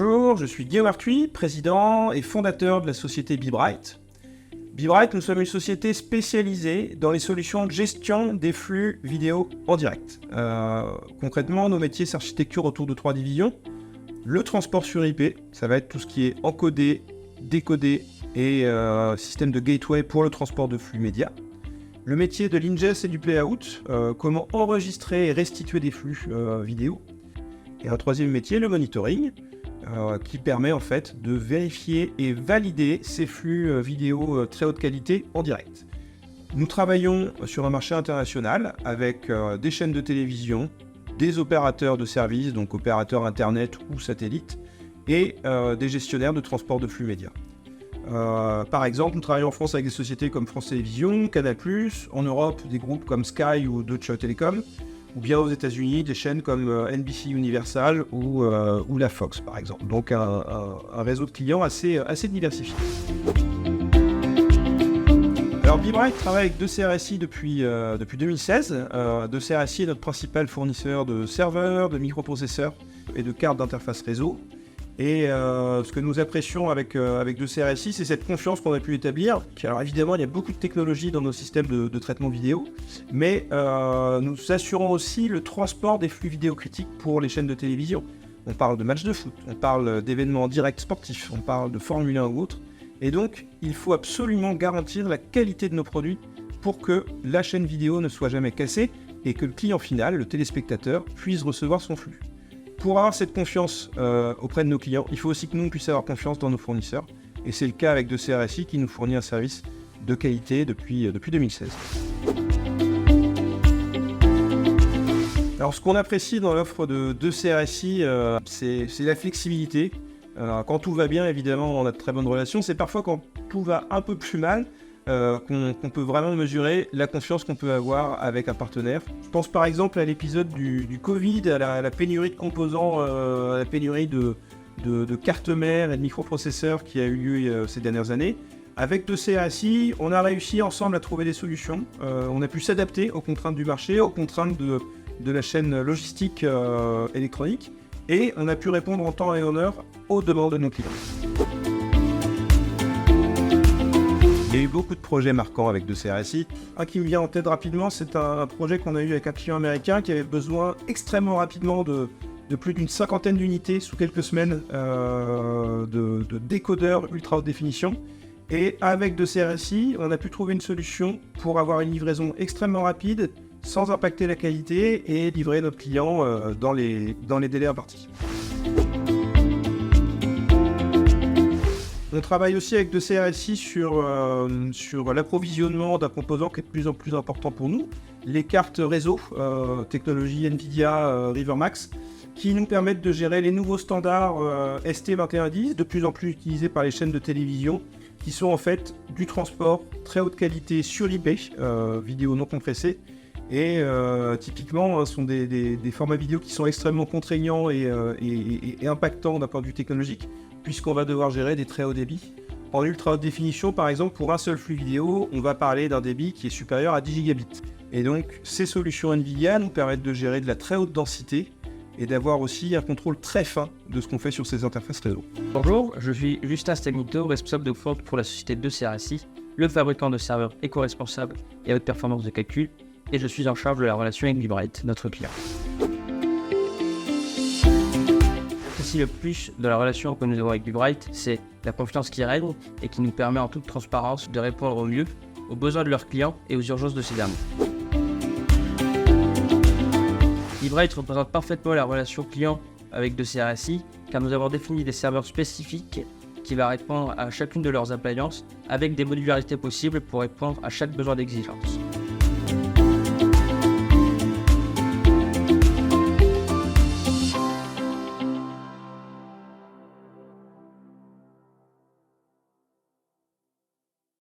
Bonjour, je suis Guillaume Arthuis, président et fondateur de la société Bebright. Bebright, nous sommes une société spécialisée dans les solutions de gestion des flux vidéo en direct. Concrètement, nos métiers s'architecturent autour de 3 divisions. Le transport sur IP, ça va être tout ce qui est encodé, décodé et système de gateway pour le transport de flux médias. Le métier de l'ingest et du playout, comment enregistrer et restituer des flux vidéo. Et un troisième métier, le monitoring, qui permet en fait de vérifier et valider ces flux vidéo très haute qualité en direct. Nous travaillons sur un marché international avec des chaînes de télévision, des opérateurs de services, donc opérateurs internet ou satellites, et des gestionnaires de transport de flux médias. Par exemple, nous travaillons en France avec des sociétés comme France Télévisions, Canal+, en Europe des groupes comme Sky ou Deutsche Telekom, ou bien aux États-Unis des chaînes comme NBC Universal ou la Fox par exemple. Donc un réseau de clients assez diversifié. Alors Bebright travaille avec 2CRSI depuis 2016. 2CRSI est notre principal fournisseur de serveurs, de microprocesseurs et de cartes d'interface réseau. Et ce que nous apprécions avec 2CRSI, c'est cette confiance qu'on a pu établir. Alors évidemment, il y a beaucoup de technologies dans nos systèmes de traitement vidéo, mais nous assurons aussi le transport des flux vidéo critiques pour les chaînes de télévision. On parle de matchs de foot, on parle d'événements directs sportifs, on parle de Formule 1 ou autre. Et donc, il faut absolument garantir la qualité de nos produits pour que la chaîne vidéo ne soit jamais cassée et que le client final, le téléspectateur, puisse recevoir son flux. Pour avoir cette confiance auprès de nos clients, il faut aussi que nous puissions avoir confiance dans nos fournisseurs. Et c'est le cas avec 2CRSI qui nous fournit un service de qualité depuis 2016. Alors ce qu'on apprécie dans l'offre de 2CRSI, c'est la flexibilité. Quand tout va bien, évidemment, on a de très bonnes relations. C'est parfois quand tout va un peu plus mal qu'on peut vraiment mesurer la confiance qu'on peut avoir avec un partenaire. Je pense par exemple à l'épisode du Covid, à la pénurie de composants, à la pénurie de cartes mères et de microprocesseurs qui a eu lieu ces dernières années. Avec 2CRSI, on a réussi ensemble à trouver des solutions. On a pu s'adapter aux contraintes du marché, aux contraintes de la chaîne logistique électronique, et on a pu répondre en temps et en heure aux demandes de nos clients. Il y a eu beaucoup de projets marquants avec 2CRSI. Un qui me vient en tête rapidement, c'est un projet qu'on a eu avec un client américain qui avait besoin extrêmement rapidement de plus d'une 50aine d'unités sous quelques semaines de décodeurs ultra haute définition. Et avec 2CRSI, on a pu trouver une solution pour avoir une livraison extrêmement rapide, sans impacter la qualité et livrer notre client dans les délais impartis. On travaille aussi avec 2CRSI sur l'approvisionnement d'un composant qui est de plus en plus important pour nous, les cartes réseau, technologie NVIDIA RiverMax, qui nous permettent de gérer les nouveaux standards ST2110, de plus en plus utilisés par les chaînes de télévision, qui sont en fait du transport très haute qualité sur IP, vidéo non compressée, et typiquement ce sont des formats vidéo qui sont extrêmement contraignants et impactants d'un point de vue technologique, puisqu'on va devoir gérer des très hauts débits. En ultra haute définition, par exemple, pour un seul flux vidéo, on va parler d'un débit qui est supérieur à 10 gigabits. Et donc, ces solutions NVIDIA nous permettent de gérer de la très haute densité et d'avoir aussi un contrôle très fin de ce qu'on fait sur ces interfaces réseau. Bonjour, je suis Justin Stagnito, responsable de front pour la société 2CRSI, le fabricant de serveurs éco-responsable et à haute performance de calcul, et je suis en charge de la relation avec Bebright, notre client. Ici, le plus de la relation que nous avons avec Bebright, c'est la confiance qui règne et qui nous permet en toute transparence de répondre au mieux aux besoins de leurs clients et aux urgences de ces derniers. Bebright représente parfaitement la relation client avec 2CRSI car nous avons défini des serveurs spécifiques qui vont répondre à chacune de leurs appliances avec des modularités possibles pour répondre à chaque besoin d'exigence.